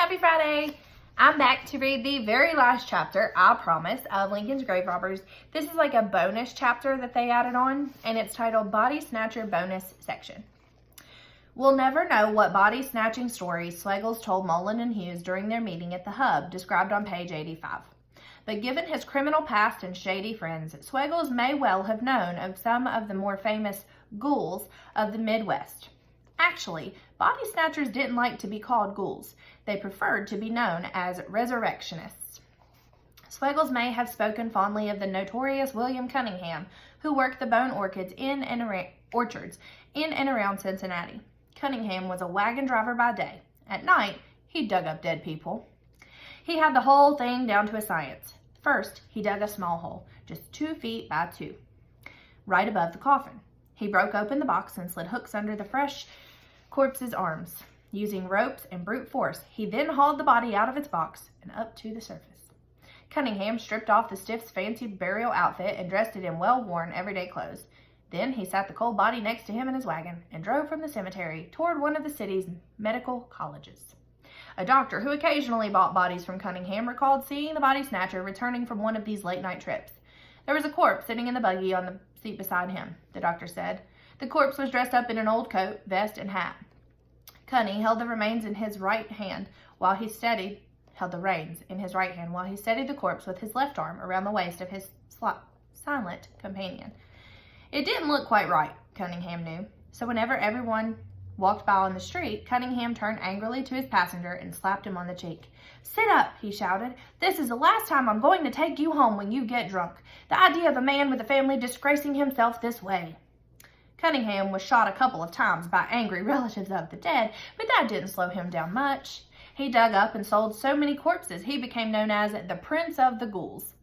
Happy Friday! I'm back to read the very last chapter, I promise, of Lincoln's Grave Robbers. This is like a bonus chapter that they added on, and it's titled Body Snatcher Bonus Section. We'll never know what body-snatching stories Sveggles told Mullen and Hughes during their meeting at the Hub, described on page 85. But given his criminal past and shady friends, Sveggles may well have known of some of the more famous ghouls of the Midwest. Actually, body snatchers didn't like to be called ghouls. They preferred to be known as resurrectionists. Sveggles may have spoken fondly of the notorious William Cunningham, who worked the bone orchids in and around Cincinnati. Cunningham was a wagon driver by day. At night, he dug up dead people. He had the whole thing down to a science. First, he dug a small hole, just 2 feet by 2, right above the coffin. He broke open the box and slid hooks under the fresh corpse's arms. Using ropes and brute force, he then hauled the body out of its box and up to the surface. Cunningham stripped off the stiff's fancy burial outfit and dressed it in well-worn, everyday clothes. Then he sat the cold body next to him in his wagon and drove from the cemetery toward one of the city's medical colleges. A doctor who occasionally bought bodies from Cunningham recalled seeing the body snatcher returning from one of these late-night trips. There was a corpse sitting in the buggy on the seat beside him, the doctor said. The corpse was dressed up in an old coat, vest, and hat. Cunny held the reins in his right hand while he steadied the corpse with his left arm around the waist of his silent companion. It didn't look quite right, Cunningham knew. So whenever everyone walked by on the street, Cunningham turned angrily to his passenger and slapped him on the cheek. "Sit up," he shouted. "This is the last time I'm going to take you home when you get drunk. The idea of a man with a family disgracing himself this way." Cunningham was shot a couple of times by angry relatives of the dead, but that didn't slow him down much. He dug up and sold so many corpses he became known as the Prince of the Ghouls.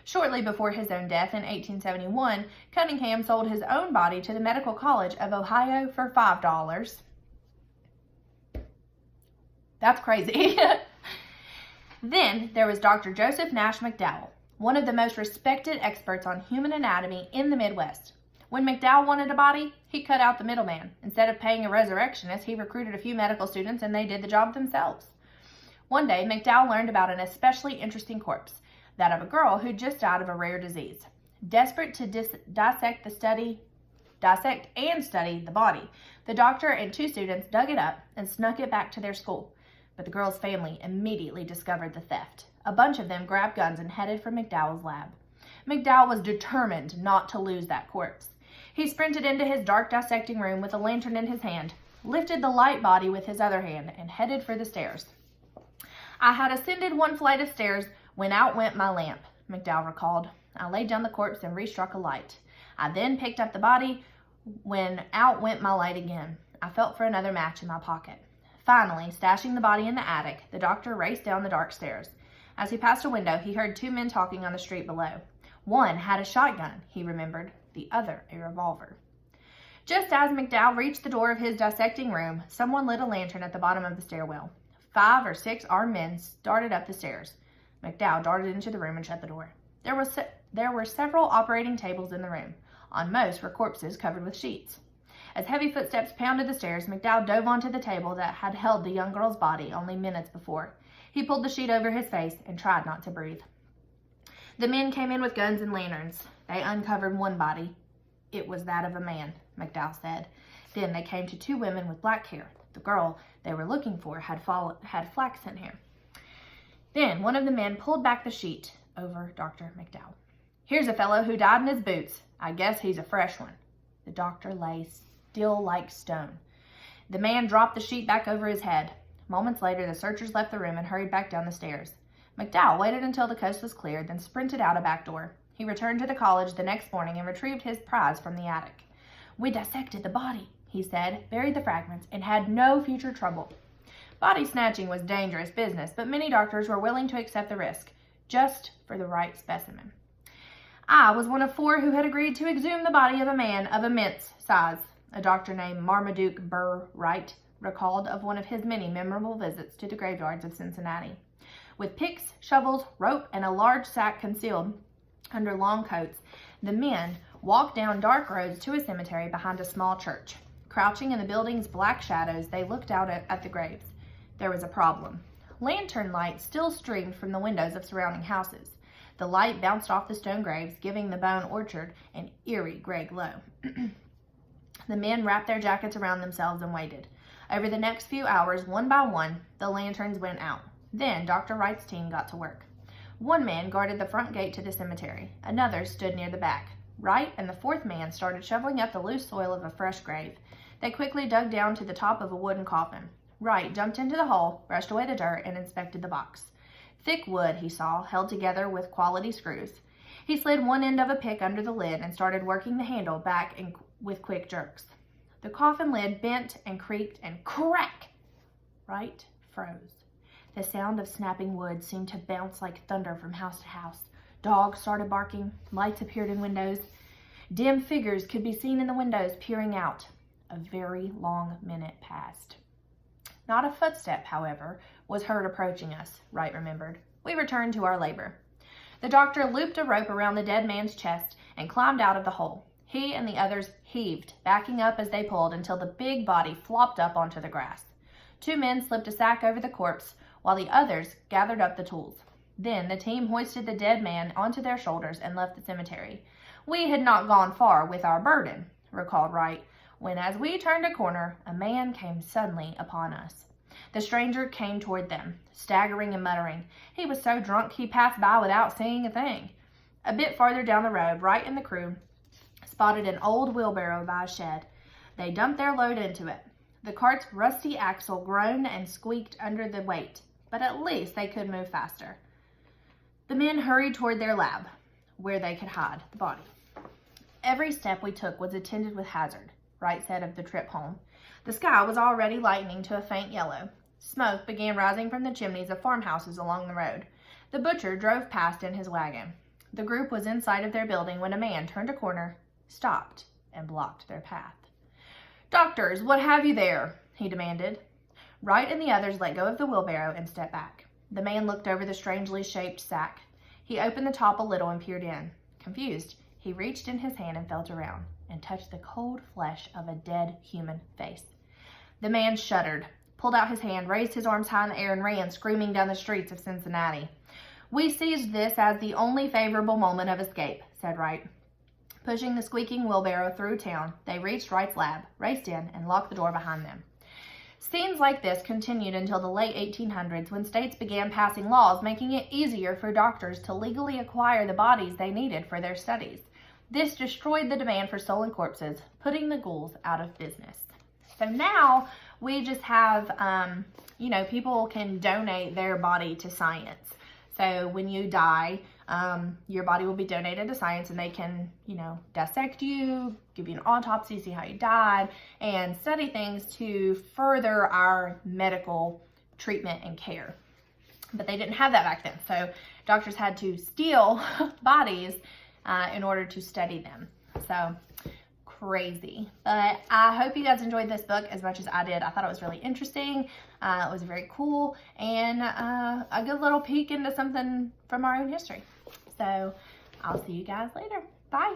Shortly before his own death in 1871, Cunningham sold his own body to the Medical College of Ohio for $5. That's crazy. Then there was Dr. Joseph Nash McDowell, one of the most respected experts on human anatomy in the Midwest. When McDowell wanted a body, he cut out the middleman. Instead of paying a resurrectionist, he recruited a few medical students and they did the job themselves. One day, McDowell learned about an especially interesting corpse, that of a girl who just died of a rare disease. Desperate to dissect and study the body, the doctor and 2 students dug it up and snuck it back to their school. But the girl's family immediately discovered the theft. A bunch of them grabbed guns and headed for McDowell's lab. McDowell was determined not to lose that corpse. He sprinted into his dark dissecting room with a lantern in his hand, lifted the light body with his other hand, and headed for the stairs. "I had ascended 1 flight of stairs when out went my lamp," McDowell recalled. "I laid down the corpse and restruck a light. I then picked up the body when out went my light again. I felt for another match in my pocket." Finally, stashing the body in the attic, the doctor raced down the dark stairs. As he passed a window, he heard 2 men talking on the street below. One had a shotgun, he remembered, the other a revolver. Just as McDowell reached the door of his dissecting room, someone lit a lantern at the bottom of the stairwell. 5 or 6 armed men started up the stairs. McDowell darted into the room and shut the door. There were several operating tables in the room. On most were corpses covered with sheets. As heavy footsteps pounded the stairs, McDowell dove onto the table that had held the young girl's body only minutes before. He pulled the sheet over his face and tried not to breathe. The men came in with guns and lanterns. They uncovered one body. "It was that of a man," McDowell said. Then they came to 2 women with black hair. The girl they were looking for had flaxen hair. Then one of the men pulled back the sheet over Dr. McDowell. "Here's a fellow who died in his boots. I guess he's a fresh one." The doctor lay still like stone. The man dropped the sheet back over his head. Moments later, the searchers left the room and hurried back down the stairs. McDowell waited until the coast was cleared, then sprinted out a back door. He returned to the college the next morning and retrieved his prize from the attic. "We dissected the body," he said, "buried the fragments, and had no future trouble." Body snatching was dangerous business, but many doctors were willing to accept the risk, just for the right specimen. "I was one of 4 who had agreed to exhume the body of a man of immense size," a doctor named Marmaduke Burr Wright recalled of one of his many memorable visits to the graveyards of Cincinnati. With picks, shovels, rope, and a large sack concealed under long coats, the men walked down dark roads to a cemetery behind a small church. Crouching in the building's black shadows, they looked out at the graves. There was a problem. lantern light still streamed from the windows of surrounding houses. The light bounced off the stone graves, giving the bone orchard an eerie gray glow. The men wrapped their jackets around themselves and waited. Over the next few hours, one by one, the lanterns went out. Then Dr. Wright's team got to work. One man guarded the front gate to the cemetery. Another stood near the back. Wright and the fourth man started shoveling up the loose soil of a fresh grave. They quickly dug down to the top of a wooden coffin. Wright jumped into the hole, brushed away the dirt, and inspected the box. Thick wood, he saw, held together with quality screws. He slid one end of a pick under the lid and started working the handle back with quick jerks. The coffin lid bent and creaked and crack! Wright froze. The sound of snapping wood seemed to bounce like thunder from house to house. Dogs started barking. Lights appeared in windows. Dim figures could be seen in the windows peering out. A very long minute passed. Not a footstep, however, was heard approaching us, Wright remembered. We returned to our labor. The doctor looped a rope around the dead man's chest and climbed out of the hole. He and the others heaved, backing up as they pulled until the big body flopped up onto the grass. Two men slipped a sack over the corpse, while the others gathered up the tools. Then the team hoisted the dead man onto their shoulders and left the cemetery. We had not gone far with our burden, recalled Wright, when as we turned a corner, a man came suddenly upon us. The stranger came toward them, staggering and muttering. He was so drunk he passed by without seeing a thing. A bit farther down the road, Wright and the crew spotted an old wheelbarrow by a shed. They dumped their load into it. The cart's rusty axle groaned and squeaked under the weight, but at least they could move faster. The men hurried toward their lab, where they could hide the body. Every step we took was attended with hazard, Wright said of the trip home. The sky was already lightening to a faint yellow. Smoke began rising from the chimneys of farmhouses along the road. The butcher drove past in his wagon. The group was in sight of their building when a man turned a corner, stopped, and blocked their path. "Doctors, what have you there?" he demanded. Wright and the others let go of the wheelbarrow and stepped back. The man looked over the strangely shaped sack. He opened the top a little and peered in. Confused, he reached in his hand and felt around and touched the cold flesh of a dead human face. The man shuddered, pulled out his hand, raised his arms high in the air, and ran, screaming down the streets of Cincinnati. "We seized this as the only favorable moment of escape," said Wright. Pushing the squeaking wheelbarrow through town, they reached Wright's lab, raced in, and locked the door behind them. Scenes like this continued until the late 1800s, when states began passing laws making it easier for doctors to legally acquire the bodies they needed for their studies. This destroyed the demand for stolen corpses, putting the ghouls out of business. So now we just have, people can donate their body to science. So when you die, your body will be donated to science, and they can, dissect you, give you an autopsy, see how you died, and study things to further our medical treatment and care. But they didn't have that back then. So doctors had to steal bodies in order to study them. So crazy. But I hope you guys enjoyed this book as much as I did. I thought it was really interesting. It was very cool, and a good little peek into something from our own history. So I'll see you guys later. Bye.